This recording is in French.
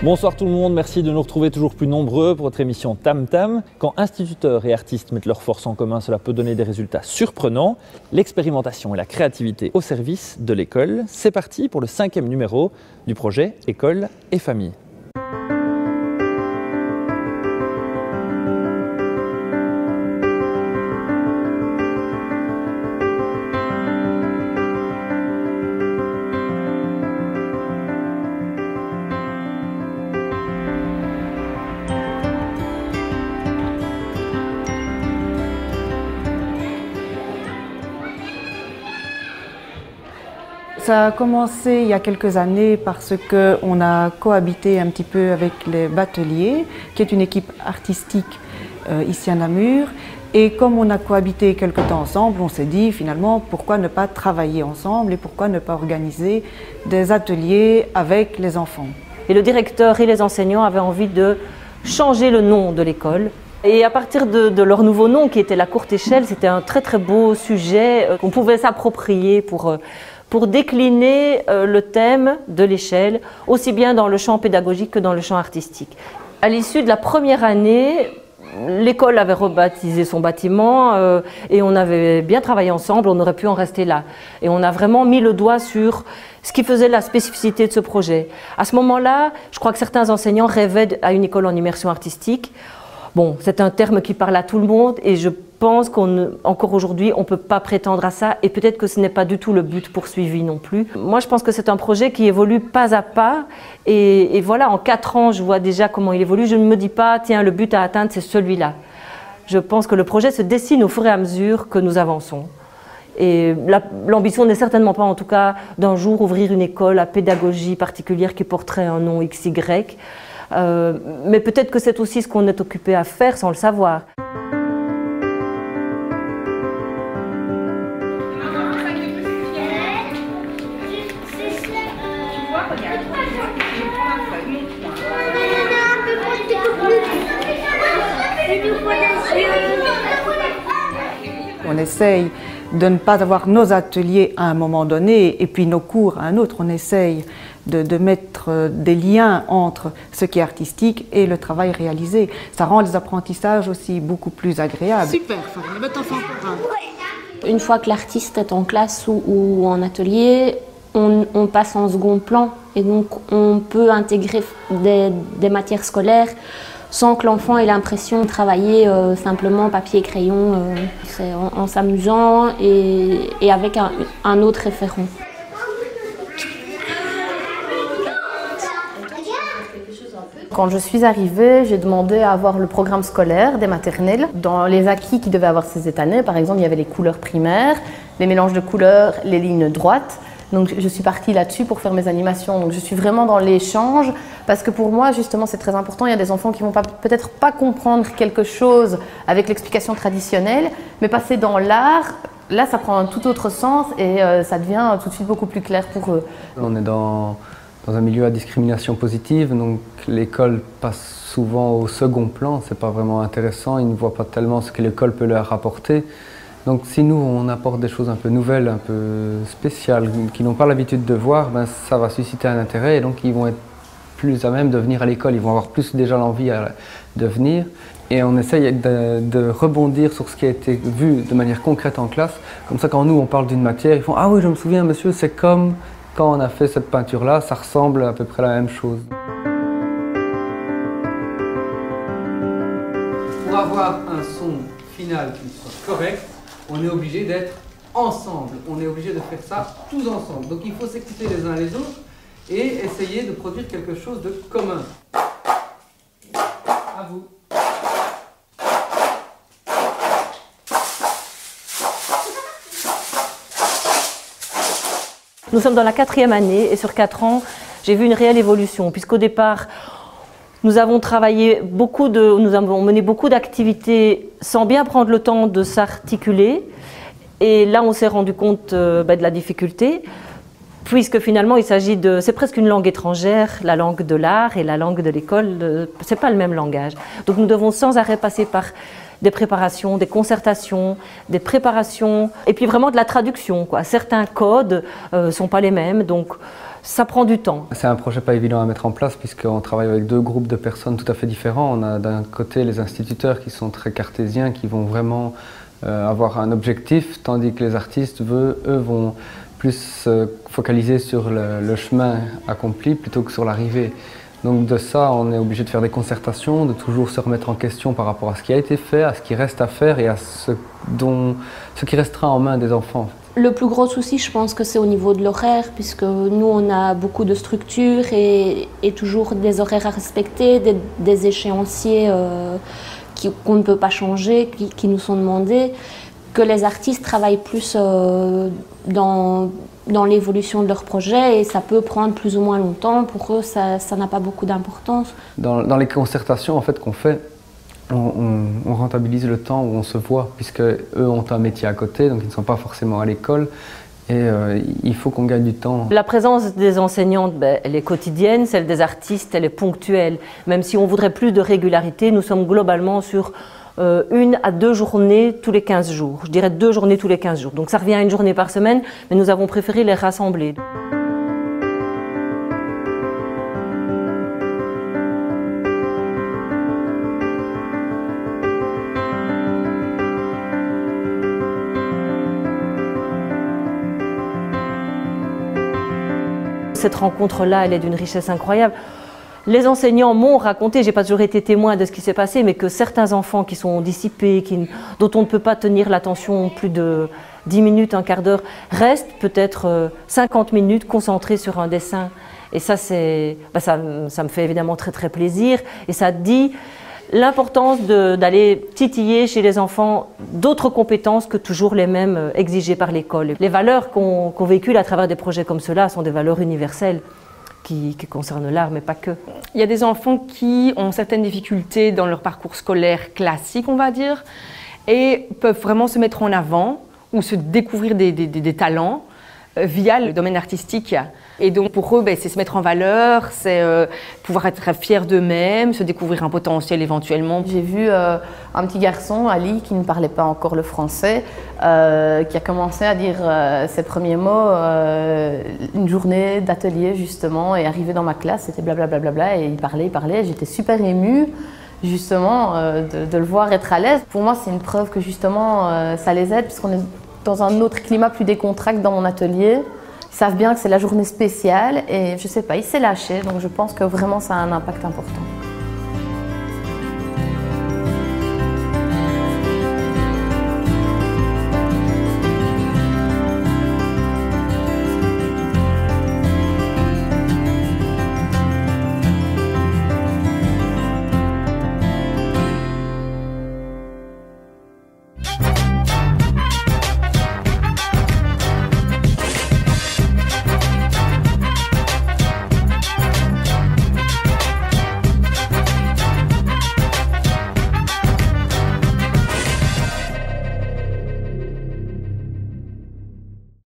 Bonsoir tout le monde, merci de nous retrouver toujours plus nombreux pour votre émission Tam Tam. Quand instituteurs et artistes mettent leurs forces en commun, cela peut donner des résultats surprenants. L'expérimentation et la créativité au service de l'école. C'est parti pour le 5e numéro du projet École et Famille. Ça a commencé il y a quelques années parce qu'on a cohabité un petit peu avec les Bateliers, qui est une équipe artistique ici à Namur. Et comme on a cohabité quelque temps ensemble, on s'est dit finalement pourquoi ne pas travailler ensemble et pourquoi ne pas organiser des ateliers avec les enfants. Et le directeur et les enseignants avaient envie de changer le nom de l'école. Et à partir de leur nouveau nom, qui était la courte échelle, c'était un très très beau sujet qu'on pouvait s'approprier pour décliner le thème de l'échelle, aussi bien dans le champ pédagogique que dans le champ artistique. À l'issue de la première année, l'école avait rebaptisé son bâtiment et on avait bien travaillé ensemble, on aurait pu en rester là. Et on a vraiment mis le doigt sur ce qui faisait la spécificité de ce projet. À ce moment-là, je crois que certains enseignants rêvaient à une école en immersion artistique. Bon, c'est un terme qui parle à tout le monde et je pense qu'encore aujourd'hui, on ne peut pas prétendre à ça et peut-être que ce n'est pas du tout le but poursuivi non plus. Moi, je pense que c'est un projet qui évolue pas à pas et voilà, en 4 ans, je vois déjà comment il évolue. Je ne me dis pas, tiens, le but à atteindre, c'est celui-là. Je pense que le projet se dessine au fur et à mesure que nous avançons. Et l'ambition n'est certainement pas, en tout cas, d'un jour ouvrir une école à pédagogie particulière qui porterait un nom XY. Mais peut-être que c'est aussi ce qu'on est occupé à faire sans le savoir. On essaye de ne pas avoir nos ateliers à un moment donné et puis nos cours à un autre. On essaye de mettre des liens entre ce qui est artistique et le travail réalisé. Ça rend les apprentissages aussi beaucoup plus agréables. Super, Une fois que l'artiste est en classe ou en atelier, on passe en second plan et donc on peut intégrer des matières scolaires sans que l'enfant ait l'impression de travailler simplement papier et crayon, c'est en s'amusant et avec un autre référent. Quand je suis arrivée, j'ai demandé à avoir le programme scolaire des maternelles. Dans les acquis qui devaient avoir cette année, par exemple, il y avait les couleurs primaires, les mélanges de couleurs, les lignes droites. Donc je suis partie là-dessus pour faire mes animations. Donc je suis vraiment dans l'échange parce que pour moi, justement, c'est très important. Il y a des enfants qui vont peut-être pas comprendre quelque chose avec l'explication traditionnelle, mais passer dans l'art, là, ça prend un tout autre sens et ça devient tout de suite beaucoup plus clair pour eux. On est dans un milieu à discrimination positive, donc l'école passe souvent au second plan. C'est pas vraiment intéressant. Ils ne voient pas tellement ce que l'école peut leur apporter. Donc si nous, on apporte des choses un peu nouvelles, un peu spéciales, qu'ils n'ont pas l'habitude de voir, ben, ça va susciter un intérêt et donc ils vont être plus à même de venir à l'école, ils vont avoir plus déjà l'envie de venir. Et on essaye de rebondir sur ce qui a été vu de manière concrète en classe. Comme ça, quand nous, on parle d'une matière, ils font « Ah oui, je me souviens, monsieur, c'est comme quand on a fait cette peinture-là, ça ressemble à peu près à la même chose. » Pour avoir un son final qui soit correct, on est obligé d'être ensemble. On est obligé de faire ça tous ensemble. Donc il faut s'écouter les uns les autres et essayer de produire quelque chose de commun. À vous. Nous sommes dans la 4e année et sur 4 ans, j'ai vu une réelle évolution puisqu'au départ, nous avons mené beaucoup d'activités sans bien prendre le temps de s'articuler. Et là, on s'est rendu compte de la difficulté, puisque finalement, c'est presque une langue étrangère, la langue de l'art et la langue de l'école, c'est pas le même langage. Donc nous devons sans arrêt passer par des préparations, des concertations, des préparations, et puis vraiment de la traduction, quoi. Certains codes sont pas les mêmes, donc ça prend du temps. C'est un projet pas évident à mettre en place puisqu'on travaille avec deux groupes de personnes tout à fait différents. On a d'un côté les instituteurs qui sont très cartésiens, qui vont vraiment avoir un objectif, tandis que les artistes, eux, vont plus se focaliser sur le chemin accompli plutôt que sur l'arrivée. Donc de ça, on est obligé de faire des concertations, de toujours se remettre en question par rapport à ce qui a été fait, à ce qui reste à faire et à ce qui restera en main des enfants. Le plus gros souci, je pense que c'est au niveau de l'horaire, puisque nous, on a beaucoup de structures et toujours des horaires à respecter, des échéanciers qu'on ne peut pas changer, qui nous sont demandés, que les artistes travaillent plus dans l'évolution de leur projet et ça peut prendre plus ou moins longtemps. Pour eux, ça n'a pas beaucoup d'importance. Dans les concertations en fait, qu'on fait, on rentabilise le temps où on se voit, puisque eux ont un métier à côté, donc ils ne sont pas forcément à l'école. Et il faut qu'on gagne du temps. La présence des enseignantes, elle est quotidienne, celle des artistes, elle est ponctuelle. Même si on voudrait plus de régularité, nous sommes globalement sur 1 à 2 journées tous les 15 jours. Je dirais 2 journées tous les 15 jours. Donc ça revient à 1 journée par semaine, mais nous avons préféré les rassembler. Cette rencontre-là, elle est d'une richesse incroyable. Les enseignants m'ont raconté, j'ai pas toujours été témoin de ce qui s'est passé, mais que certains enfants qui sont dissipés, dont on ne peut pas tenir l'attention plus de 10 minutes, un quart d'heure, restent peut-être 50 minutes concentrés sur un dessin. Et ça, ça me fait évidemment très très plaisir. Et ça dit l'importance d'aller titiller chez les enfants d'autres compétences que toujours les mêmes exigées par l'école. Les valeurs qu'on véhicule à travers des projets comme ceux-là sont des valeurs universelles qui concernent l'art, mais pas que. Il y a des enfants qui ont certaines difficultés dans leur parcours scolaire classique, on va dire, et peuvent vraiment se mettre en avant ou se découvrir des talents via le domaine artistique. Et donc pour eux, c'est se mettre en valeur, c'est pouvoir être fiers d'eux-mêmes, se découvrir un potentiel éventuellement. J'ai vu un petit garçon, Ali, qui ne parlait pas encore le français, qui a commencé à dire ses premiers mots, une journée d'atelier justement, et arrivé dans ma classe, c'était blablabla, et il parlait, j'étais super émue justement de le voir être à l'aise. Pour moi, c'est une preuve que justement ça les aide, puisqu'on est dans un autre climat plus décontracté dans mon atelier. Ils savent bien que c'est la journée spéciale et je sais pas, il s'est lâché, donc je pense que vraiment ça a un impact important.